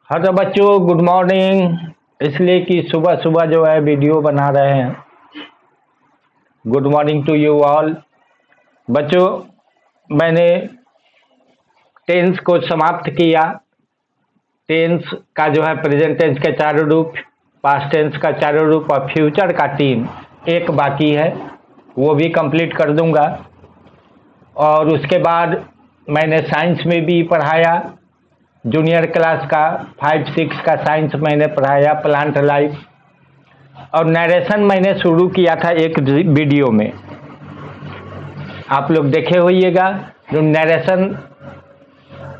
हाँ तो बच्चों गुड मॉर्निंग। इसलिए कि सुबह सुबह जो है वीडियो बना रहे हैं। Good morning to you all. बच्चों मैंने टेंस को समाप्त किया। टेंस का जो है प्रेजेंट टेंस के चारों रूप, पास्ट टेंस का चारों रूप और फ्यूचर का 3 एक बाकी है, वो भी कंप्लीट कर दूंगा। और उसके बाद मैंने साइंस में भी पढ़ाया, जूनियर क्लास का 5-6 का साइंस मैंने पढ़ाया, प्लांट लाइफ। और नरेशन मैंने शुरू किया था एक वीडियो में, आप लोग देखे होइएगा। जो नरेशन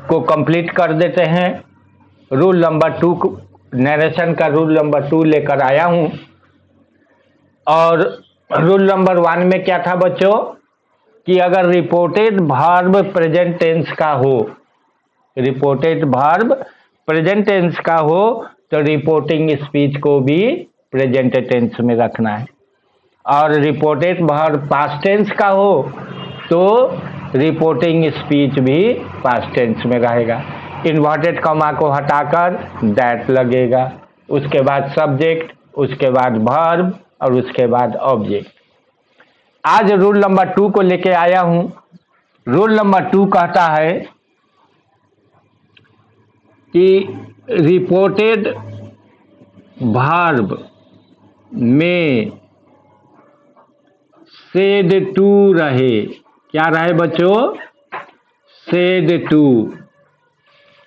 को कंप्लीट कर देते हैं, रूल नंबर 2 नरेशन का रूल नंबर 2 लेकर आया हूं। और रूल नंबर 1 में क्या था बच्चों कि अगर रिपोर्टेड वर्ब प्रेजेंट टेंस का हो, रिपोर्टेड वर्ब प्रेजेंट टेंस का हो तो रिपोर्टिंग स्पीच को भी प्रेजेंट टेंस में रखना है। और रिपोर्टेड वर्ब पास्ट टेंस का हो तो रिपोर्टिंग स्पीच भी पास्ट टेंस में रहेगा। इन्वर्टेड कॉमा को हटाकर दैट लगेगा, उसके बाद सब्जेक्ट, उसके बाद वर्ब और उसके बाद ऑब्जेक्ट। आज रूल नंबर 2 को लेके आया हूं। रूल नंबर 2 कहता है कि रिपोर्टेड वर्ब में सेड टू रहे। क्या रहे बच्चों? Said to.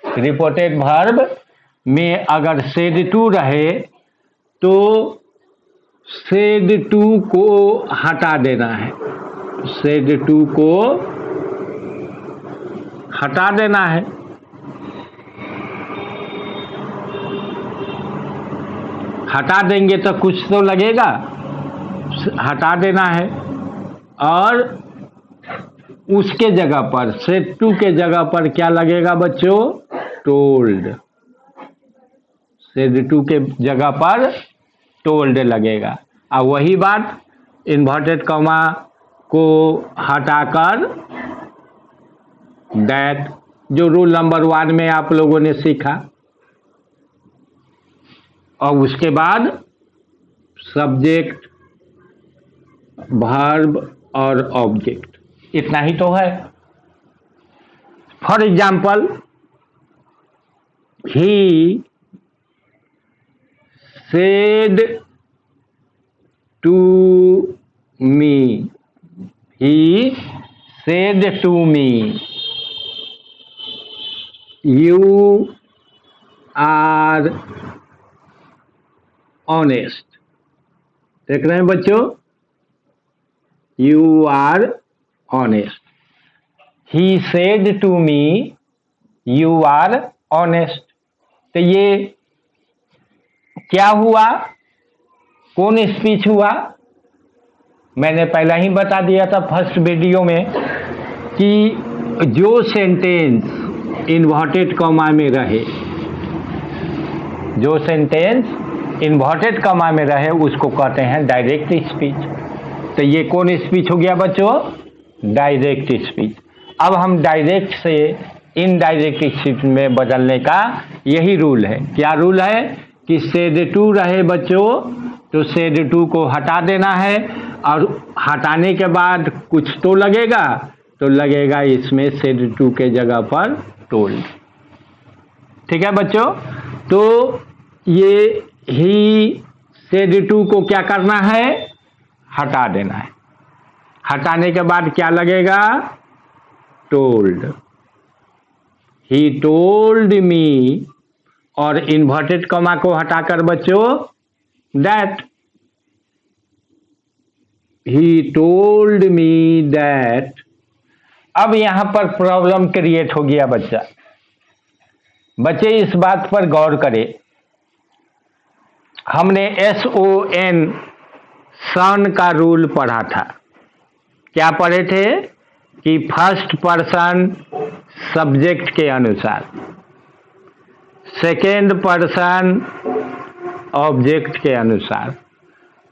रिपोर्टेड वर्ब में अगर सेड टू रहे तो सेड टू को हटा देना है। सेड टू को हटा देना है। हटा देंगे तो कुछ तो लगेगा, हटा देना है। और उसके जगह पर सेड टू के जगह पर क्या लगेगा बच्चों? टोल्ड। सेड टू के जगह पर टोल्ड लगेगा। और वही बात इन्वर्टेड कॉमा को हटाकर दैट, जो रूल नंबर 1 में आप लोगों ने सीखा। और उसके बाद सब्जेक्ट, वर्ब और ऑब्जेक्ट, इतना ही तो है। For example, he said to me, he said to me, you are honest। देख रहे हैं बच्चों? You are honest। He said to me, you are honest। तो ये क्या हुआ? कौन स्पीच हुआ? मैंने पहला ही बता दिया था फर्स्ट वीडियो में कि जो सेंटेंस इन्वर्टेड कॉमा में रहे, जो सेंटेंस इन्वर्टेड कॉमा में रहे उसको कहते हैं डायरेक्ट स्पीच। तो ये कौन स्पीच हो गया बच्चों? Direct speech. अब हम डायरेक्ट से इनडायरेक्ट स्पीच में बदलने का यही रूल है। क्या रूल है? कि सेड टू रहे बच्चों तो सेड टू को हटा देना है। और हटाने के बाद कुछ तो लगेगा, तो लगेगा इसमें सेड टू के जगह पर टोल्ड। ठीक है बच्चों? तो ये ही सेड टू को क्या करना है? हटा देना है। हटाने के बाद क्या लगेगा? टोल्ड। He told me. और इन्वर्टेड कॉमा को हटाकर बच्चों that. He told me that. अब यहां पर प्रॉब्लम क्रिएट हो गया बच्चा। बच्चे इस बात पर गौर करें, हमने SON सन का रूल पढ़ा था। क्या पढ़े थे? कि फर्स्ट पर्सन सब्जेक्ट के अनुसार, सेकेंड पर्सन ऑब्जेक्ट के अनुसार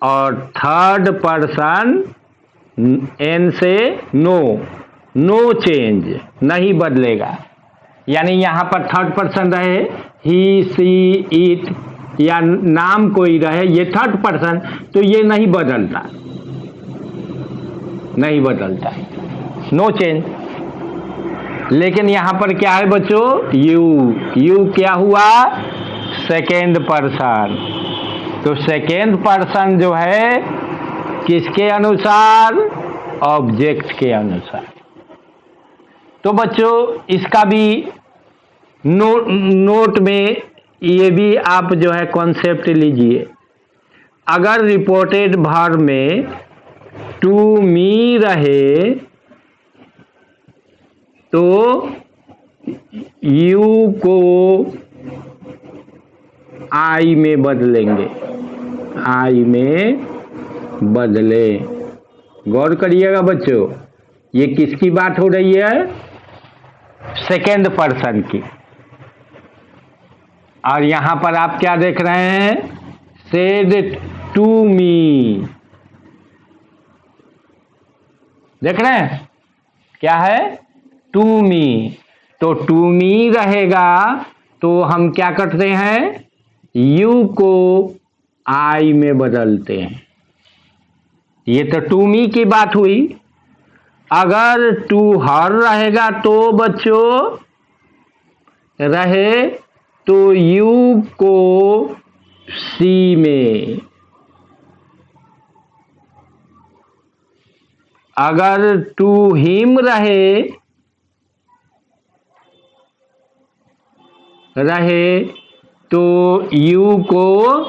और थर्ड पर्सन एन से नो चेंज, नहीं बदलेगा। यानी यहाँ पर थर्ड पर्सन रहे, ही सी इट, या नाम कोई रहे, ये थर्ड पर्सन, तो ये नहीं बदलता, नहीं बदलता, नो चेंज। लेकिन यहाँ पर क्या है बच्चों, यू, यू क्या हुआ, सेकेंड पर्सन। तो सेकेंड पर्सन जो है किसके अनुसार, ऑब्जेक्ट के अनुसार। तो बच्चों इसका भी नोट में ये भी आप जो है कॉन्सेप्ट लीजिए। अगर रिपोर्टेड वर्ब में टू मी रहे तो यू को आई में बदलेंगे, आई में बदले। गौर करिएगा बच्चों, ये किसकी बात हो रही है, सेकेंड पर्सन की। और यहां पर आप क्या देख रहे हैं, सेड टू मी, देख रहे हैं क्या है, टू मी। तो टू मी रहेगा तो हम क्या करते हैं, यू को आई में बदलते हैं। ये तो टू मी की बात हुई। अगर टू हर रहेगा तो बच्चों रहे तो यू को सी में, अगर टू हिम रहे तो यू को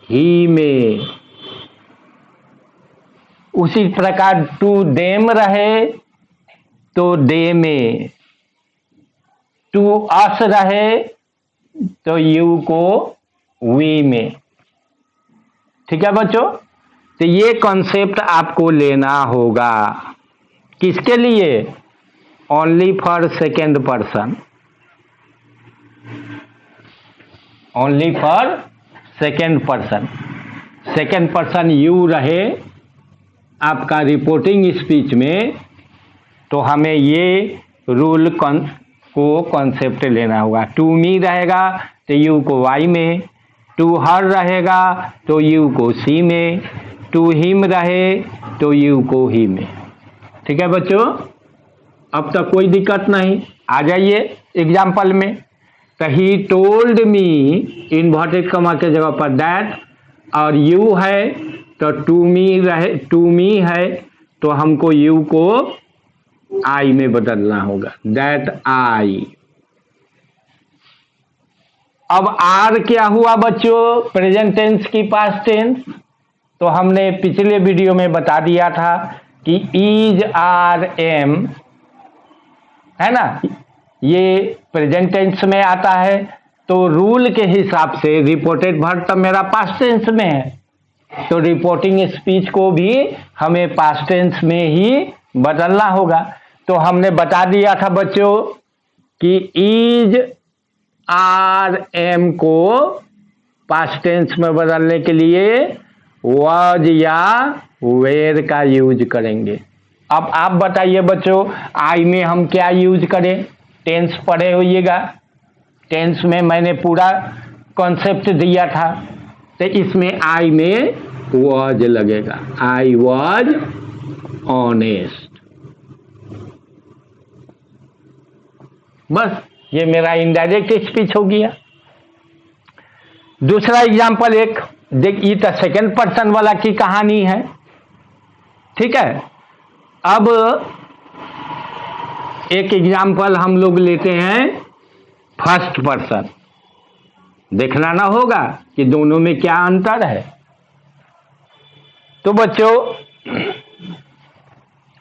ही में। उसी प्रकार टू देम रहे तो दे में, टू अस रहे तो यू को वी में। ठीक है बच्चों, तो ये कॉन्सेप्ट आपको लेना होगा, किसके लिए, only for second person, only for second person. Second person you रहे आपका रिपोर्टिंग स्पीच में, तो हमें ये रूल को कॉन्सेप्ट लेना होगा। टू मी रहेगा तो यू को वाई में, टू हर रहेगा तो यू को सी में, टू हिम रहे तो यू को ही में। ठीक है बच्चों, अब तक कोई दिक्कत नहीं। आ जाइए एग्जाम्पल में। तो he told me, inverted comma के जगह पर दैट, और यू है तो टू मी रहे, टू मी है तो हमको यू को आई में बदलना होगा, दैट आई। अब आर क्या हुआ बच्चों, प्रेजेंट टेंस की पास्ट टेंस। तो हमने पिछले वीडियो में बता दिया था कि इज, आर, एम है ना, ये प्रेजेंट टेंस में आता है। तो रूल के हिसाब से रिपोर्टेड वर्ब तो मेरा पास्ट टेंस में है, तो रिपोर्टिंग स्पीच को भी हमें पास्ट टेंस में ही बदलना होगा। तो हमने बता दिया था बच्चों कि इज, आर, एम को पास्ट टेंस में बदलने के लिए वाज या वेर का यूज करेंगे। अब आप बताइए बच्चों, आई में हम क्या यूज करें, टेंस पढ़े होइएगा, टेंस में मैंने पूरा कॉन्सेप्ट दिया था। तो इसमें आई में वाज लगेगा, आई वाज ऑनेस्ट। बस ये मेरा इनडायरेक्ट स्पीच हो गया। दूसरा एग्जांपल एक देख, ये तो सेकेंड पर्सन वाला की कहानी है, ठीक है। अब एक एग्जांपल हम लोग लेते हैं फर्स्ट पर्सन, देखना ना होगा कि दोनों में क्या अंतर है। तो बच्चों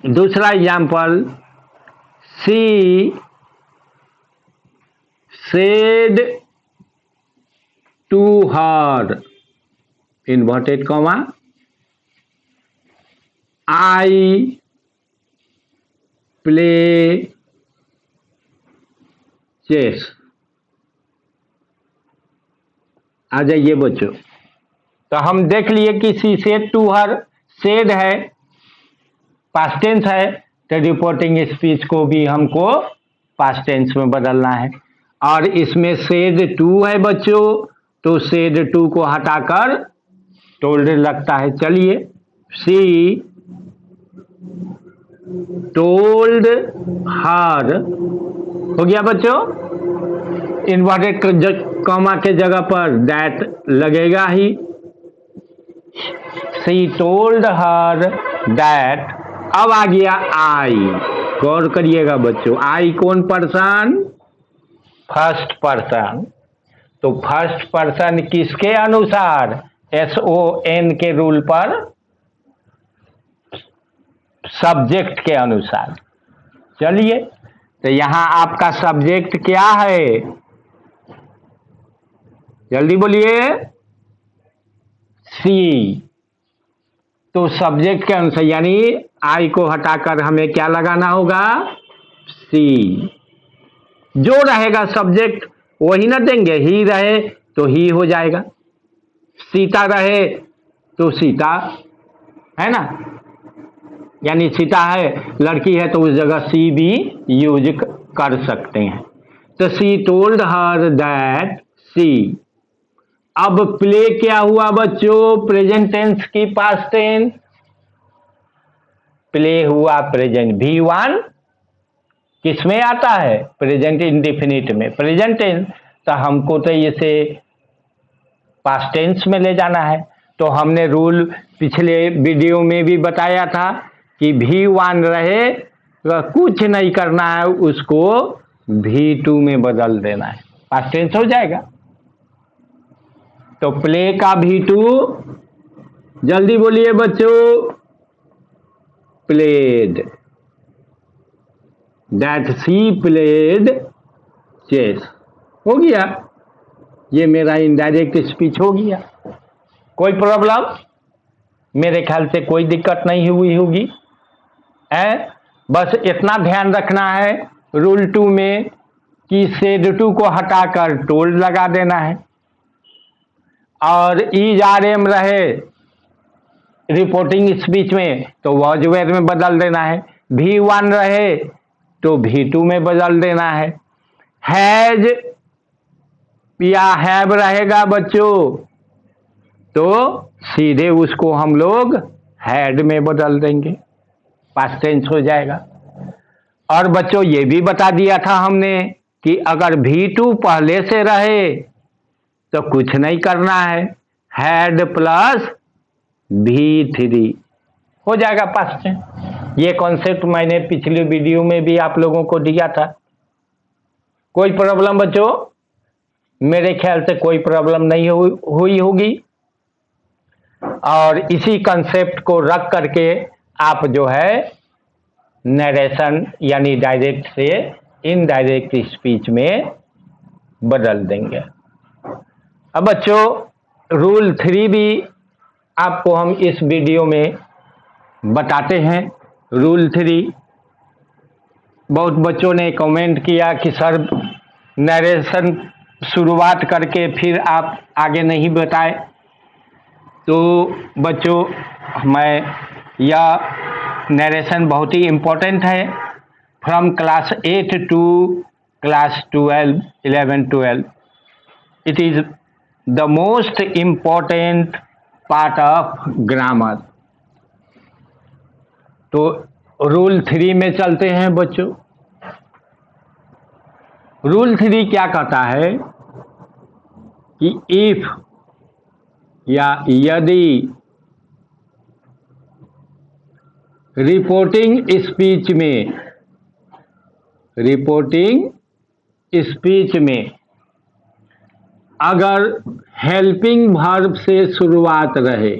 दूसरा example, she said to her, inverted comma, I play chess. आ जाइए बच्चों, तो हम देख लिए कि she said to her, said है पास्ट टेंस है, तो रिपोर्टिंग स्पीच को भी हमको पास्ट टेंस में बदलना है। और इसमें सेड टू है बच्चों, तो सेड टू को हटाकर टोल्ड लगता है। चलिए, शी टोल्ड हर हो गया बच्चों। इन्वर्टेड कॉमा के जगह पर दैट लगेगा ही। She told her that. अब आ गया आई। गौर करिएगा बच्चों, आई कौन पर्सन? First person. तो फर्स्ट पर्सन किसके अनुसार? SON के रूल पर, सब्जेक्ट के अनुसार। चलिए, तो यहां आपका सब्जेक्ट क्या है? जल्दी बोलिए। सी। तो सब्जेक्ट के अनुसार यानी आई को हटाकर हमें क्या लगाना होगा? सी। जो रहेगा सब्जेक्ट वही ना देंगे। ही रहे तो ही हो जाएगा, सीता रहे तो सीता, है ना। यानी सीता है, लड़की है, तो उस जगह सी भी यूज कर सकते हैं। तो सी टोल्ड हर दैट सी। अब प्ले क्या हुआ बच्चों? प्रेजेंट टेंस की पास्ट टेंस। प्ले हुआ प्रेजेंट। V1 किसमें आता है? प्रेजेंट इंडेफिनिट में। प्रेजेंट टेंस तो हमको तो इसे पास्ट टेंस में ले जाना है। तो हमने रूल पिछले वीडियो में भी बताया था कि V1 रहे तो कुछ नहीं करना है, उसको V2 में बदल देना है, पास्ट टेंस हो जाएगा। तो प्ले का V2, जल्दी बोलिए बच्चों। Played. That she played chess. हो गया, ये मेरा इनडायरेक्ट स्पीच हो गया। कोई प्रॉब्लम? मेरे ख्याल से कोई दिक्कत नहीं हुई होगी। बस इतना ध्यान रखना है रूल 2 में कि सेड टू को हटाकर टोल्ड लगा देना है, और इज आर एम रहे रिपोर्टिंग स्पीच में तो वॉज वेयर में बदल देना है। V1 रहे तो V2 में बदल देना है। हैज या हैव रहेगा बच्चों तो सीधे उसको हम लोग हैड में बदल देंगे, पास्ट टेंस हो जाएगा। और बच्चों ये भी बता दिया था हमने कि अगर V2 पहले से रहे तो कुछ नहीं करना है, हैड प्लस V3 हो जाएगा पास्ट टेंस। ये कॉन्सेप्ट मैंने पिछली वीडियो में भी आप लोगों को दिया था। कोई प्रॉब्लम बच्चों? मेरे ख्याल से कोई प्रॉब्लम नहीं हुई होगी। और इसी कंसेप्ट को रख करके आप जो है नरेशन यानी डायरेक्ट से इनडायरेक्ट स्पीच में बदल देंगे। अब बच्चों रूल 3 भी आपको हम इस वीडियो में बताते हैं। रूल 3, बहुत बच्चों ने कमेंट किया कि सर नरेशन शुरुआत करके फिर आप आगे नहीं बताए। तो बच्चों मैं यह नरेशन बहुत ही इम्पोर्टेंट है from class 8 to class 12, 11, 12। It is the most important part of grammar. तो रूल 3 में चलते हैं बच्चों। रूल 3 क्या कहता है कि इफ या यदि रिपोर्टिंग स्पीच में अगर हेल्पिंग वर्ब से शुरुआत रहे,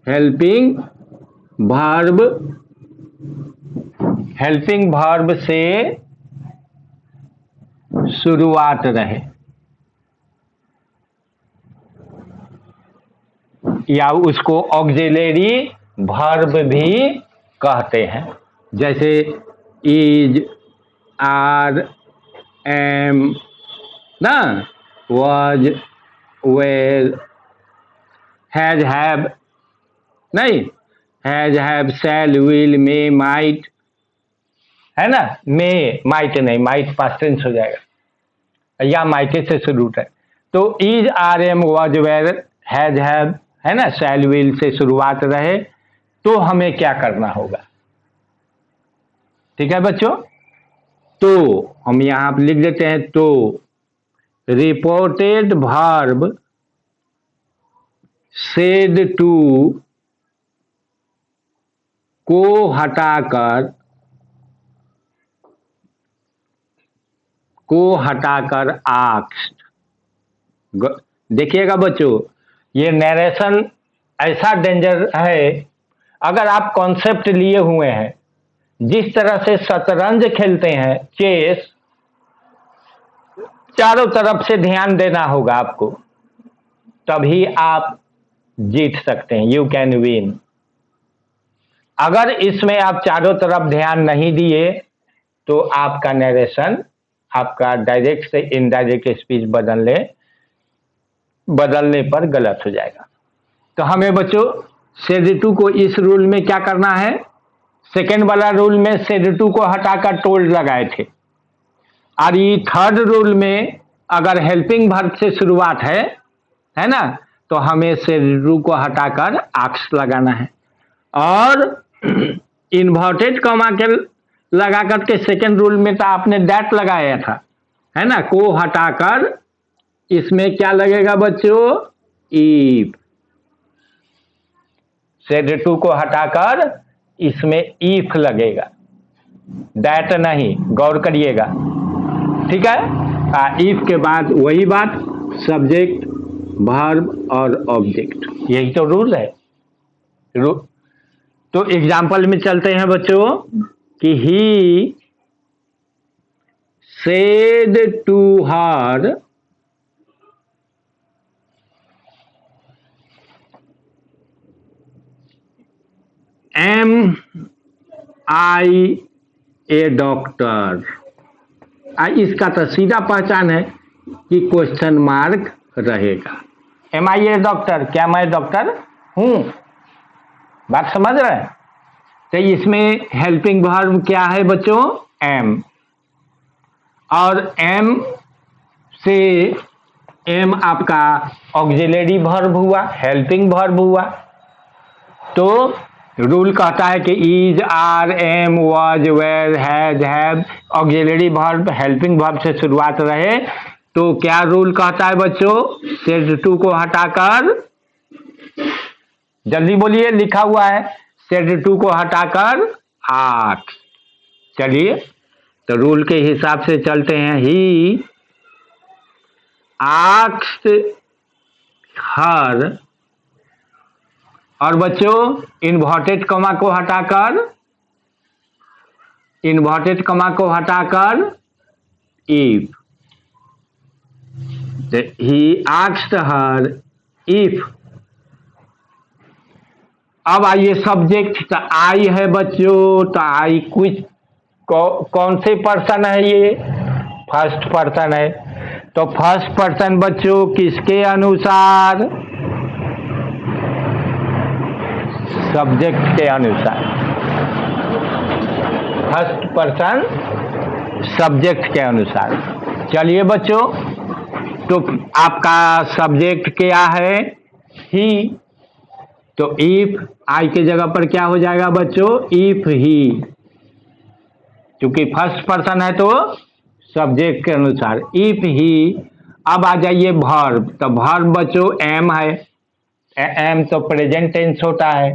हेल्पिंग वर्ब से शुरुआत रहे, या उसको ऑक्सिलरी वर्ब भी कहते हैं, जैसे इज, आर, एम ना, वाज, वेल, हैज, हैव नहीं, has, have, shall, will, may, might, है ना, मे, माइट नहीं, माइट पास्ट टेंस हो जाएगा, या माइटे से शुरू है। तो is, are, am, was, were, has, have, है ना, शैल, विल से शुरुआत रहे तो हमें क्या करना होगा। ठीक है बच्चों, तो हम यहां पर लिख देते हैं, तो रिपोर्टेड वर्ब सेड टू को हटाकर आस्क्ड। देखिएगा बच्चों, ये नरेशन ऐसा डेंजर है, अगर आप कॉन्सेप्ट लिए हुए हैं, जिस तरह से शतरंज खेलते हैं, चेस, चारों तरफ से ध्यान देना होगा आपको, तभी आप जीत सकते हैं, यू कैन विन। अगर इसमें आप चारों तरफ ध्यान नहीं दिए तो आपका नरेशन, आपका डायरेक्ट से इनडायरेक्ट स्पीच बदलने पर गलत हो जाएगा। तो हमें बच्चों शेड टू को इस रूल में क्या करना है, सेकेंड वाला रूल में शेड टू को हटाकर टोल्ड लगाए थे, और ये थर्ड रूल में अगर हेल्पिंग वर्ब से शुरुआत है ना, तो हमें शेड टू को हटाकर आस्क्ड लगाना है, और इन्वर्टेड कॉमा के लगा करके सेकेंड रूल में तो आपने दैट लगाया था, है ना, को हटाकर इसमें क्या लगेगा बच्चों, इफ। शेड टू को हटाकर इसमें इफ लगेगा, दैट नहीं, गौर करिएगा। ठीक है, इफ के बाद वही बात, सब्जेक्ट, वर्ब और ऑब्जेक्ट, यही तो रूल है। तो एग्जाम्पल में चलते हैं बच्चों कि he said to her am I a doctor. इसका तो सीधा पहचान है कि क्वेश्चन मार्क रहेगा। एम आई ए डॉक्टर, क्या मैं डॉक्टर हूं, बात समझ रहे हैं। तो इसमें हेल्पिंग वर्ब क्या है बच्चों, एम, और एम से एम आपका ऑक्सिलरी वर्ब हुआ, हेल्पिंग वर्ब हुआ। तो रूल कहता है कि is, are, am, was, were, has, have, auxiliary verb helping verb से शुरुआत रहे तो क्या रूल कहता है बच्चों, शेड टू को हटाकर, जल्दी बोलिए, लिखा हुआ है, शेड टू को हटाकर आस्क्ड। चलिए तो रूल के हिसाब से चलते हैं, ही आस्क्ड हर, और बच्चों इन्वर्टेड कॉमा को हटाकर if, he asked her if. अब आइए सब्जेक्ट, तो आई है बच्चों, तो आई कुछ कौन से पर्सन है, ये फर्स्ट पर्सन है। तो फर्स्ट पर्सन बच्चों किसके अनुसार, सब्जेक्ट के अनुसार, फर्स्ट पर्सन सब्जेक्ट के अनुसार। चलिए बच्चों, तो आपका सब्जेक्ट क्या है, ही, तो इफ, आई के जगह पर क्या हो जाएगा बच्चों, इफ ही, क्योंकि फर्स्ट पर्सन है तो सब्जेक्ट के अनुसार, इफ ही। अब आ जाइए वर्ब, तो वर्ब बच्चों एम है, एम तो प्रेजेंट टेंस होता है,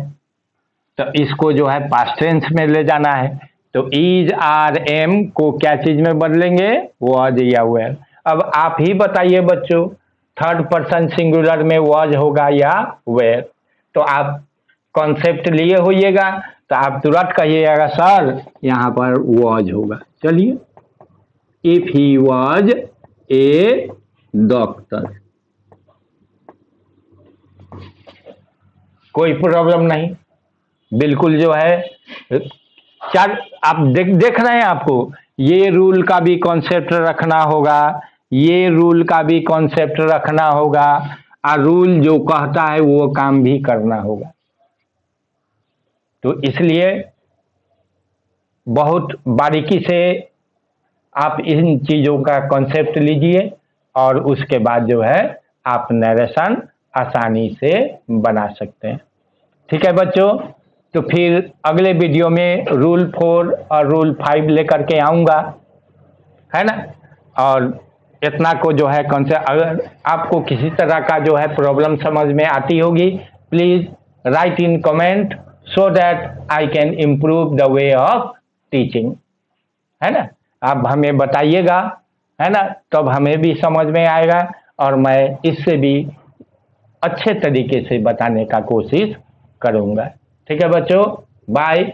तो इसको जो है पास्ट टेंस में ले जाना है। तो इज, आर, एम को क्या चीज में बदलेंगे, वाज या वेर। अब आप ही बताइए बच्चों, थर्ड पर्सन सिंगुलर में वाज होगा या वेर। तो आप कॉन्सेप्ट लिए होइएगा, तो आप तुरंत कहिएगा सर यहाँ पर वाज होगा। चलिए, if he was a doctor, कोई प्रॉब्लम नहीं, बिल्कुल जो है। क्या आप देख रहे हैं, आपको ये रूल का भी कॉन्सेप्ट रखना होगा, ये रूल का भी कॉन्सेप्ट रखना होगा, और रूल जो कहता है वो काम भी करना होगा। तो इसलिए बहुत बारीकी से आप इन चीज़ों का कॉन्सेप्ट लीजिए और उसके बाद जो है आप नरेशन आसानी से बना सकते हैं। ठीक है बच्चों, तो फिर अगले वीडियो में रूल 4 और रूल 5 लेकर के आऊँगा, है ना। और इतना को जो है कॉन्सेप्ट, अगर आपको किसी तरह का जो है प्रॉब्लम समझ में आती होगी, please write in comment so that I can improve the way of teaching, है ना। आप हमें बताइएगा, है ना, तब हमें भी समझ में आएगा और मैं इससे भी अच्छे तरीके से बताने का कोशिश करूँगा। ठीक है बच्चों, बाय।